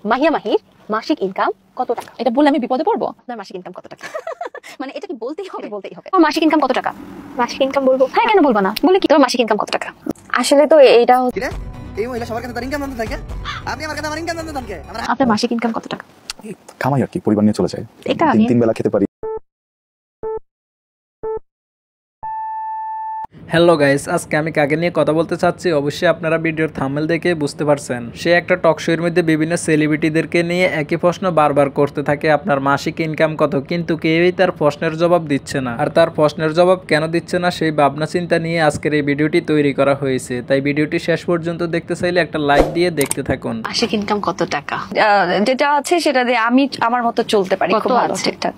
মাহিয়া মাহির মাসিক ইনকাম কত টাকা? এটা বললে আমি বিপদে পড়বো? আপনার মাসিক ইনকাম কত টাকা? মানে এটা কি বলতেই হবে? বলতেই হবে। তোমার মাসিক ইনকাম কত টাকা? মাসিক ইনকাম বলবো? হ্যাঁ, কেন বলবা না? বলে কি তোমার মাসিক ইনকাম কত টাকা? আসলে তো এইটা এই মহিলা সবার কাছে তার ইনকাম জানতে থাকে, আপনি আমার কাছে আমার ইনকাম জানতে থাকে। আপনার মাসিক ইনকাম কত টাকা? কামাই আর কি, পরিবার নিয়ে চলে যায়, এটা তিন বেলা খেতে পারি। হ্যালো গাইস, আজকে আমি কাকে নিয়ে কথা বলতে চাচ্ছি অবশ্যই আপনারা ভিডিওর থাম্বনেল দেখে বুঝতে পারছেন। সে একটা টক শোয়ের মধ্যে বিভিন্ন সেলিব্রিটিদেরকে নিয়ে একই প্রশ্ন বারবার করতে থাকে, আপনার মাসিক ইনকাম কত, কিন্তু কেউই তার প্রশ্নের জবাব দিচ্ছে না। আর তার প্রশ্নের জবাব কেন দিচ্ছে না সেই ভাবনা চিন্তা নিয়ে আজকের এই ভিডিওটি তৈরি করা হয়েছে। তাই ভিডিওটি শেষ পর্যন্ত দেখতে চাইলে একটা লাইক দিয়ে দেখতে থাকুন। মাসিক ইনকাম কত টাকা? যেটা আছে সেটা দিয়ে আমি আমার মতো চলতে পারি, কত খুব ভালো, আছে? ঠিকঠাক।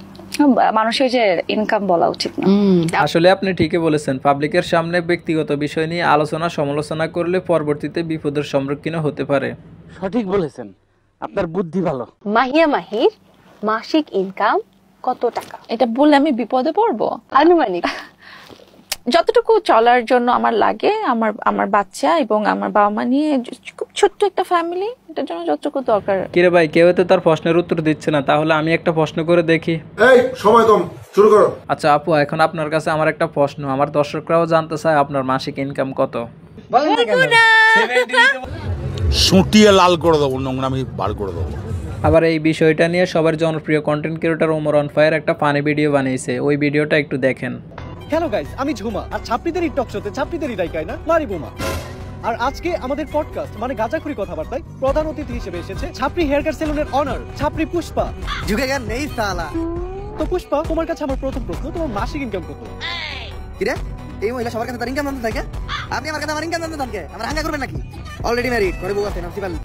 মানুষের যে ইনকাম বলা উচিত না। আসলে আপনি ঠিকই বলেছেন, পাবলিকের সামনে ব্যক্তিগত বিষয় নিয়ে আলোচনা সমালোচনা করলে পরবর্তীতে বিপদের সম্মুখীন হতে পারে। সঠিক বলেছেন, আপনার বুদ্ধি ভালো। মাহিয়া মাহির মাসিক ইনকাম কত টাকা? এটা বললে আমি বিপদে পড়বো? আনুমানিক যতটুকু চলার জন্য আমার লাগে, আমার বাচ্চা এবং আমার বাবা মা নিয়ে খুব ছোট্ট একটা ফ্যামিলি, এটার জন্য যতটুকু দরকার। কিরে ভাই, কেউ তো তার প্রশ্নের উত্তর দিচ্ছে না, তাহলে আমি একটা প্রশ্ন করে দেখি। এই সময় কম, শুরু করো। আচ্ছা আপু, এখন আপনার কাছে আমার একটা প্রশ্ন, আমার দর্শকরাও জানতে চায় আপনার মাসিক ইনকাম কত। সুটিয়ে লাল করে দেবো, নোংরামি বার করে দেবো। আবার এই বিষয়টা নিয়ে সবার জনপ্রিয় content creator Omar on fire একটা ফানি ভিডিও বানিয়েছে, ওই ভিডিওটা একটু দেখেন। হ্যালো গাইস, আমি ঝুমা, আর ছাত্রীদেরই টক শোতে ছাত্রীদেরই রাইকায় না মারি বোমা। আর আজকে আমাদের পডকাস্ট মানে গাঁজাখুরি কথাবার্তায় প্রধান অতিথি হিসেবে এসেছে ছাত্রী হেয়ার কাট সেলুনের অনার ছাত্রী পুষ্পা। ঝুঁকে গেল নেই সালা। তো পুষ্পা, তোমার কাছে আমার প্রথম প্রশ্ন, তোমার মাসিক ইনকাম কত? কিরে, এই মহিলা সবার কাছে তার ইনকাম জানতে থাকে, আপনি আমার কাছে আমার ইনকাম জানতে থাকে। আমার হাঙ্গা করবেন নাকি? অলরেডি ম্যারিড, ঘরে বউ আছে, নামছি পারলি।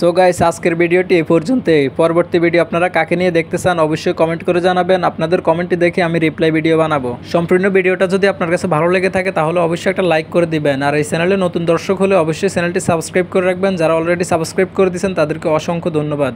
সো গাইস, আজকের ভিডিওটি এই পর্যন্তই। পরবর্তী ভিডিও আপনারা কাকে নিয়ে দেখতে চান অবশ্যই কমেন্ট করে জানাবেন। আপনাদের কমেন্টটি দেখে আমি রিপ্লাই ভিডিও বানাবো। সম্পূর্ণ ভিডিওটা যদি আপনার কাছে ভালো লেগে থাকে তাহলে অবশ্যই একটা লাইক করে দিবেন। আর এই চ্যানেলে নতুন দর্শক হলে অবশ্যই চ্যানেলটি সাবস্ক্রাইব করে রাখবেন। যারা অলরেডি সাবস্ক্রাইব করে দিয়েছেন তাদেরকে অসংখ্য ধন্যবাদ।